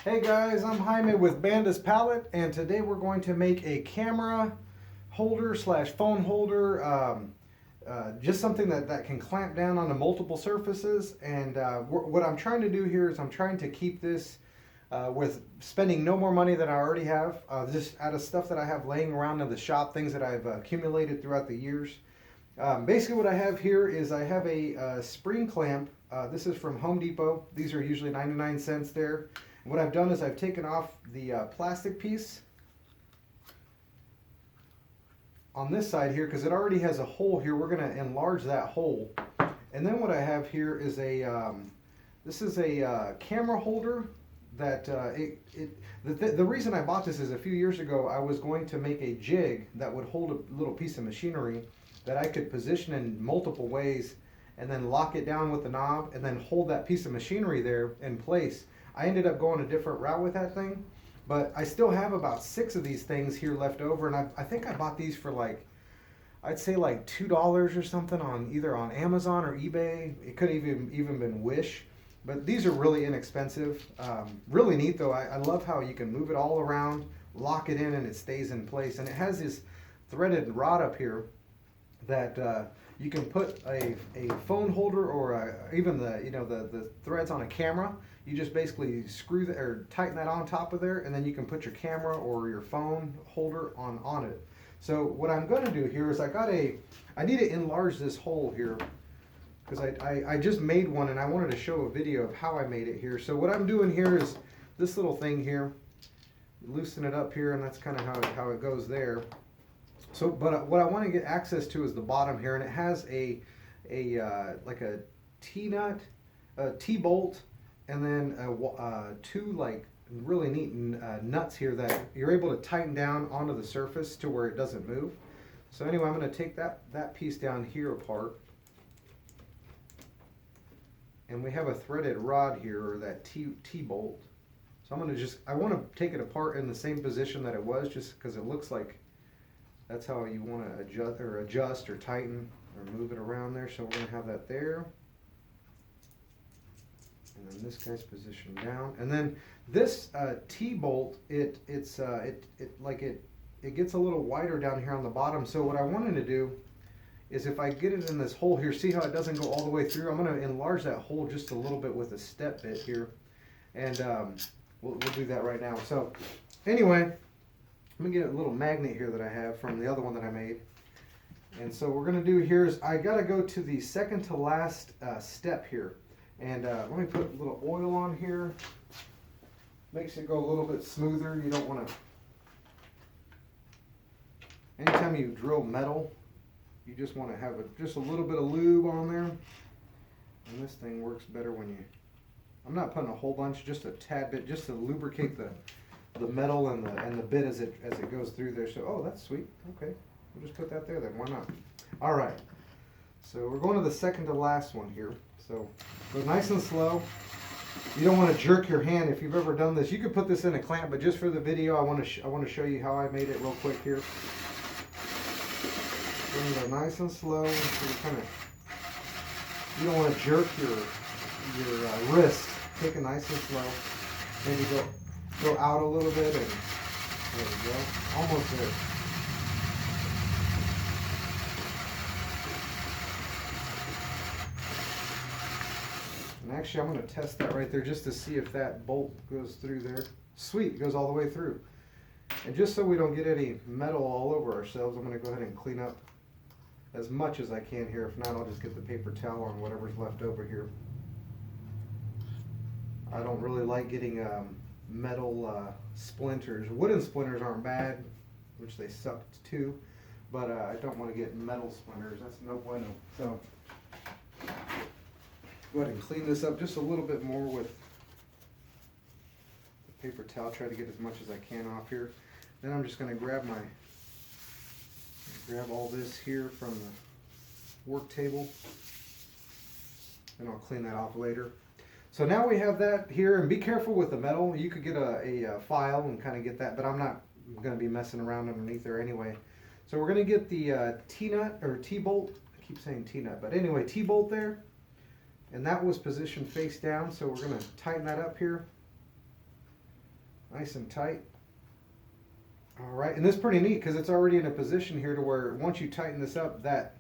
Hey guys, I'm Jaime with Bandis Palette, and today we're going to make a camera holder slash phone holder, just something that can clamp down onto multiple surfaces. And what I'm trying to do here is I'm trying to keep this with spending no more money than I already have, just out of stuff that I have laying around in the shop, things that I've accumulated throughout the years. Basically, what I have here is I have a spring clamp. This is from Home Depot. These are usually 99 cents there. And what I've done is I've taken off the plastic piece on this side here because it already has a hole here. We're going to enlarge that hole. And then what I have here is this is a camera holder that the reason I bought this is a few years ago I was going to make a jig that would hold a little piece of machinery that I could position in multiple ways and then lock it down with the knob and then hold that piece of machinery there in place. I ended up going a different route with that thing, but I still have about 6 of these things here left over, and I think I bought these for like, I'd say like $2 or something on either on Amazon or eBay. It could even been Wish, but these are really inexpensive. Really neat though. I love how you can move it all around, lock it in, and it stays in place. And it has this threaded rod up here that you can put a phone holder or even the threads on a camera. You just basically screw that or tighten that on top of there, and then you can put your camera or your phone holder on it. So what I'm going to do here is I need to enlarge this hole here because I just made one and I wanted to show a video of how I made it here. So what I'm doing here is this little thing here, loosen it up here, and that's kind of how it goes there. So, but what I want to get access to is the bottom here, and it has like a T-nut, a T-bolt, and then 2 like really neat nuts here that you're able to tighten down onto the surface to where it doesn't move. So anyway, I'm going to take that piece down here apart, and we have a threaded rod here, or that T-bolt. So I'm going to I want to take it apart in the same position that it was, just because it looks like that's how you want to adjust or tighten or move it around there. So we're going to have that there. And then this guy's positioned down. And then this T-bolt, it gets a little wider down here on the bottom. So what I wanted to do is if I get it in this hole here, see how it doesn't go all the way through? I'm going to enlarge that hole just a little bit with a step bit here. And we'll do that right now. So anyway, let me get a little magnet here that I have from the other one that I made. And so what we're going to do here is I got to go to the second to last step here. And let me put a little oil on here. Makes it go a little bit smoother. You don't want to... Anytime you drill metal, you just want to have just a little bit of lube on there. And this thing works better when you... I'm not putting a whole bunch, just a tad bit, just to lubricate the metal and the bit as it goes through there. So, oh, that's sweet. Okay, we'll just put that there then. Why not? All right. So we're going to the second to last one here. So go nice and slow. You don't want to jerk your hand. If you've ever done this, you could put this in a clamp, but just for the video, I want to show you how I made it real quick here. Go nice and slow. So you don't want to jerk your wrist. Take it nice and slow. Maybe go out a little bit, and there we go. Almost there. And actually, I'm going to test that right there just to see if that bolt goes through there. Sweet, it goes all the way through. And just so we don't get any metal all over ourselves, I'm going to go ahead and clean up as much as I can here. If not, I'll just get the paper towel on whatever's left over here. I don't really like getting metal splinters. Wooden splinters aren't bad, which they suck too, but I don't want to get metal splinters. That's no bueno. So go ahead and clean this up just a little bit more with the paper towel. Try to get as much as I can off here. Then I'm just going to grab all this here from the work table, and I'll clean that off later. So now we have that here, and be careful with the metal. You could get a file and kind of get that, but I'm not going to be messing around underneath there anyway. So we're going to get the T-nut or T-bolt. I keep saying T-nut, but anyway, T-bolt there. And that was positioned face down, so we're going to tighten that up here. Nice and tight. All right, and this is pretty neat because it's already in a position here to where once you tighten this up, that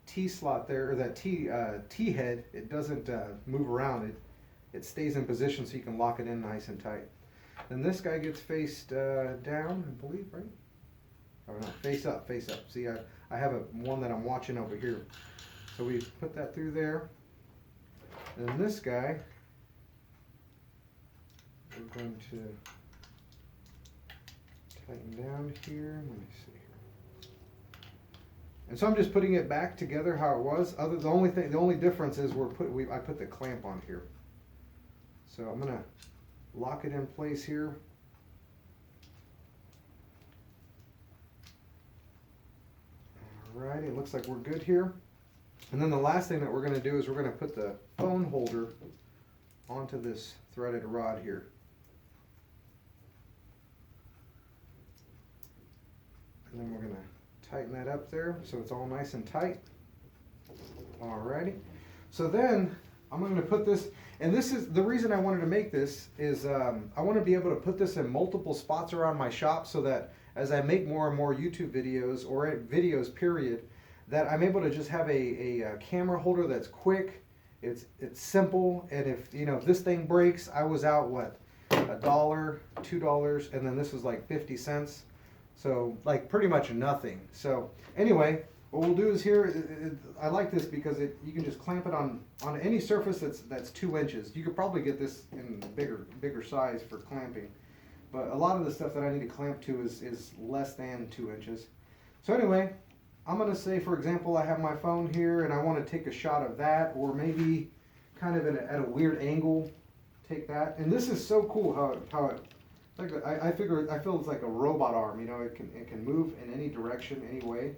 T slot there, or that T head, it doesn't move around. It stays in position so you can lock it in nice and tight. Then this guy gets faced down, I believe, right? Oh no, face up, face up. See, I have one that I'm watching over here. So we put that through there. And then this guy, we're going to tighten down here. Let me see here. And so I'm just putting it back together how it was. The only difference is I put the clamp on here. So I'm gonna lock it in place here. Alrighty, it looks like we're good here. And then the last thing that we're gonna do is we're gonna put the phone holder onto this threaded rod here. And then we're gonna tighten that up there so it's all nice and tight. Alrighty. So then I'm going to put this, and this is the reason I wanted to make this is I want to be able to put this in multiple spots around my shop so that as I make more and more YouTube videos or videos period, that I'm able to just have a camera holder that's quick, it's simple, and if this thing breaks, I was out what, $1, $2, and then this was like 50 cents. So like pretty much nothing. So anyway, what we'll do is here, I like this because you can just clamp it on any surface that's 2 inches. You could probably get this in bigger size for clamping, but a lot of the stuff that I need to clamp to is less than 2 inches. So anyway, I'm gonna say, for example, I have my phone here and I want to take a shot of that, or maybe kind of at a weird angle, take that. And this is so cool how it like I feel it's like a robot arm. It can move in any direction, any way.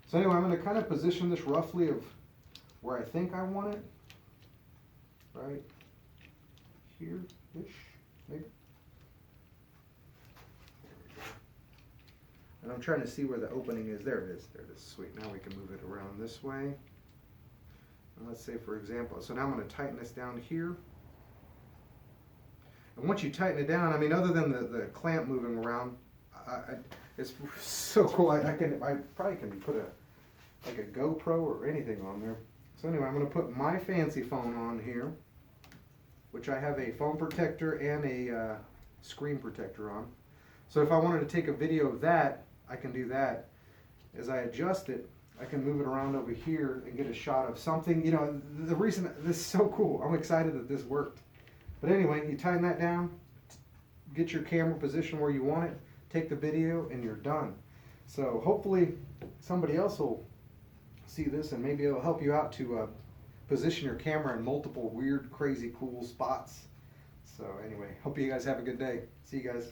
So anyway, I'm going to kind of position this roughly of where I think I want it. Right here-ish, maybe. There we go. And I'm trying to see where the opening is. There it is. There it is. Sweet. Now we can move it around this way. And let's say, for example, so now I'm going to tighten this down here. And once you tighten it down, I mean, other than the clamp moving around, it's so cool. I probably can put like a GoPro or anything on there. So anyway, I'm going to put my fancy phone on here, which I have a phone protector and a screen protector on. So if I wanted to take a video of that, I can do that. As I adjust it, I can move it around over here and get a shot of something. The reason this is so cool, I'm excited that this worked. But anyway, you tighten that down, get your camera position where you want it, take the video, and you're done. So hopefully somebody else will see this and maybe it'll help you out to position your camera in multiple weird, crazy, cool spots. So anyway, hope you guys have a good day. See you guys.